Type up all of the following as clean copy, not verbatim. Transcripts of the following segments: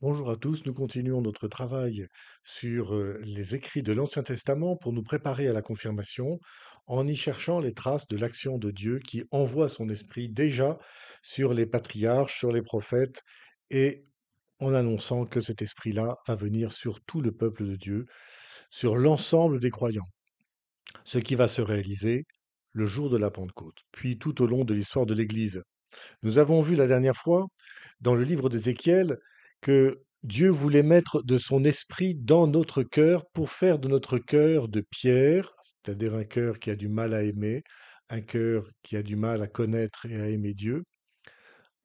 Bonjour à tous, nous continuons notre travail sur les écrits de l'Ancien Testament pour nous préparer à la confirmation en y cherchant les traces de l'action de Dieu qui envoie son esprit déjà sur les patriarches, sur les prophètes et en annonçant que cet esprit-là va venir sur tout le peuple de Dieu, sur l'ensemble des croyants, ce qui va se réaliser le jour de la Pentecôte, puis tout au long de l'histoire de l'Église. Nous avons vu la dernière fois, dans le livre d'Ézéchiel, que Dieu voulait mettre de son esprit dans notre cœur pour faire de notre cœur de pierre, c'est-à-dire un cœur qui a du mal à aimer, un cœur qui a du mal à connaître et à aimer Dieu,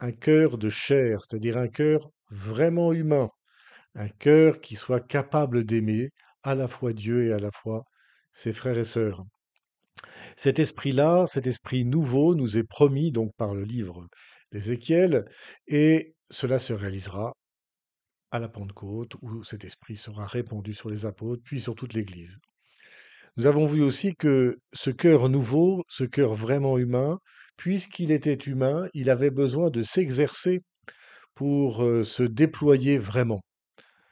un cœur de chair, c'est-à-dire un cœur vraiment humain, un cœur qui soit capable d'aimer à la fois Dieu et à la fois ses frères et sœurs. Cet esprit-là, cet esprit nouveau nous est promis donc par le livre d'Ézéchiel, et cela se réalisera à la Pentecôte, où cet esprit sera répandu sur les apôtres, puis sur toute l'Église. Nous avons vu aussi que ce cœur nouveau, ce cœur vraiment humain, puisqu'il était humain, il avait besoin de s'exercer pour se déployer vraiment.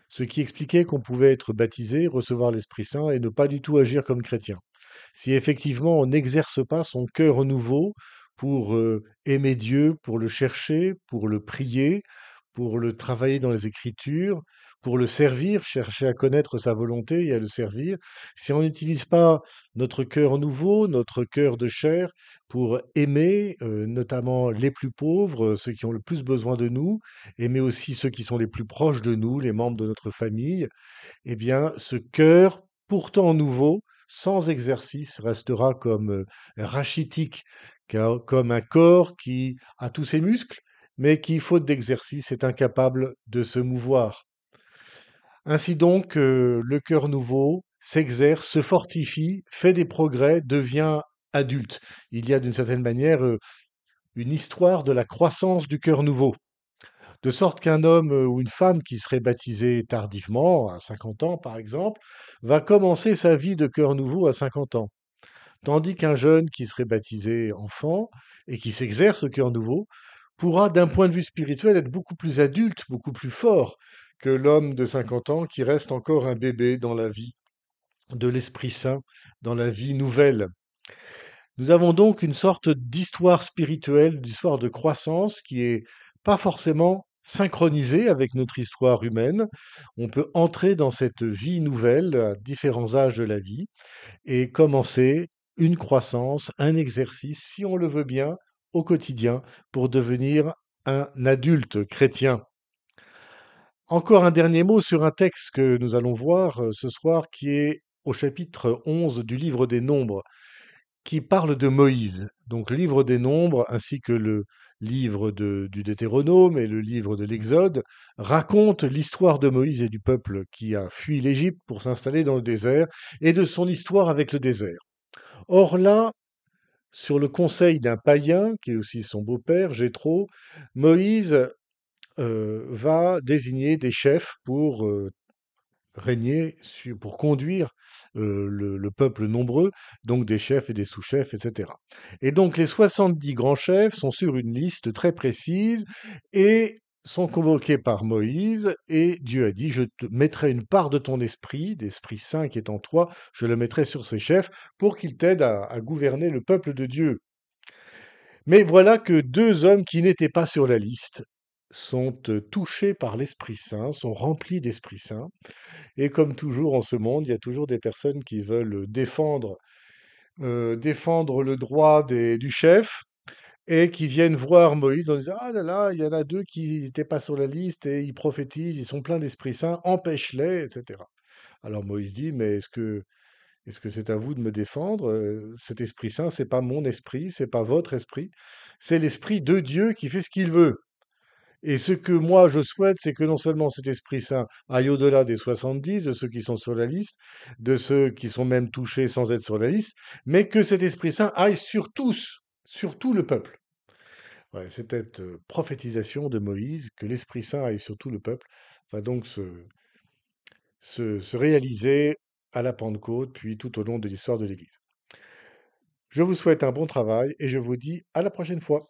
Ce qui expliquait qu'on pouvait être baptisé, recevoir l'Esprit Saint et ne pas du tout agir comme chrétien. Si effectivement on n'exerce pas son cœur nouveau pour aimer Dieu, pour le chercher, pour le prier, pour le travailler dans les Écritures, pour le servir, chercher à connaître sa volonté et à le servir, si on n'utilise pas notre cœur nouveau, notre cœur de chair, pour aimer notamment les plus pauvres, ceux qui ont le plus besoin de nous, aimer aussi ceux qui sont les plus proches de nous, les membres de notre famille, eh bien, ce cœur, pourtant nouveau, sans exercice, restera comme rachitique, comme un corps qui a tous ses muscles, mais qui, faute d'exercice, est incapable de se mouvoir. Ainsi donc, le cœur nouveau s'exerce, se fortifie, fait des progrès, devient adulte. Il y a d'une certaine manière une histoire de la croissance du cœur nouveau. De sorte qu'un homme ou une femme qui serait baptisé tardivement, à 50 ans par exemple, va commencer sa vie de cœur nouveau à 50 ans. Tandis qu'un jeune qui serait baptisé enfant et qui s'exerce au cœur nouveau pourra, d'un point de vue spirituel, être beaucoup plus adulte, beaucoup plus fort que l'homme de 50 ans qui reste encore un bébé dans la vie de l'Esprit Saint, dans la vie nouvelle. Nous avons donc une sorte d'histoire spirituelle, d'histoire de croissance qui est pas forcément synchronisée avec notre histoire humaine. On peut entrer dans cette vie nouvelle à différents âges de la vie et commencer une croissance, un exercice, si on le veut bien, au quotidien pour devenir un adulte chrétien. Encore un dernier mot sur un texte que nous allons voir ce soir qui est au chapitre 11 du livre des Nombres qui parle de Moïse. Donc le livre des Nombres, ainsi que le livre du Deutéronome et le livre de l'Exode, racontent l'histoire de Moïse et du peuple qui a fui l'Égypte pour s'installer dans le désert et de son histoire avec le désert. Or là, sur le conseil d'un païen, qui est aussi son beau-père, Jéthro, Moïse va désigner des chefs pour régner, pour conduire le peuple nombreux, donc des chefs et des sous-chefs, etc. Et donc les 70 grands chefs sont sur une liste très précise et sont convoqués par Moïse, et Dieu a dit, je te mettrai une part de ton esprit, d'Esprit Saint qui est en toi, je le mettrai sur ces chefs pour qu'ils t'aident à gouverner le peuple de Dieu. Mais voilà que deux hommes qui n'étaient pas sur la liste sont touchés par l'Esprit Saint, sont remplis d'Esprit Saint, et comme toujours en ce monde, il y a toujours des personnes qui veulent défendre le droit du chef et qui viennent voir Moïse en disant: «Ah là là, il y en a deux qui n'étaient pas sur la liste et ils prophétisent, ils sont pleins d'Esprit Saint, empêche-les», etc. Alors Moïse dit: «Mais est-ce que c'est à vous de me défendre? Cet Esprit Saint, c'est pas mon esprit, c'est pas votre esprit, c'est l'Esprit de Dieu qui fait ce qu'il veut. Et ce que moi je souhaite, c'est que non seulement cet Esprit Saint aille au-delà des 70, de ceux qui sont sur la liste, de ceux qui sont même touchés sans être sur la liste, mais que cet Esprit Saint aille sur tous, sur tout le peuple.» Ouais, cette prophétisation de Moïse, que l'Esprit Saint aille sur tout le peuple, va donc se réaliser à la Pentecôte, puis tout au long de l'histoire de l'Église. Je vous souhaite un bon travail et je vous dis à la prochaine fois.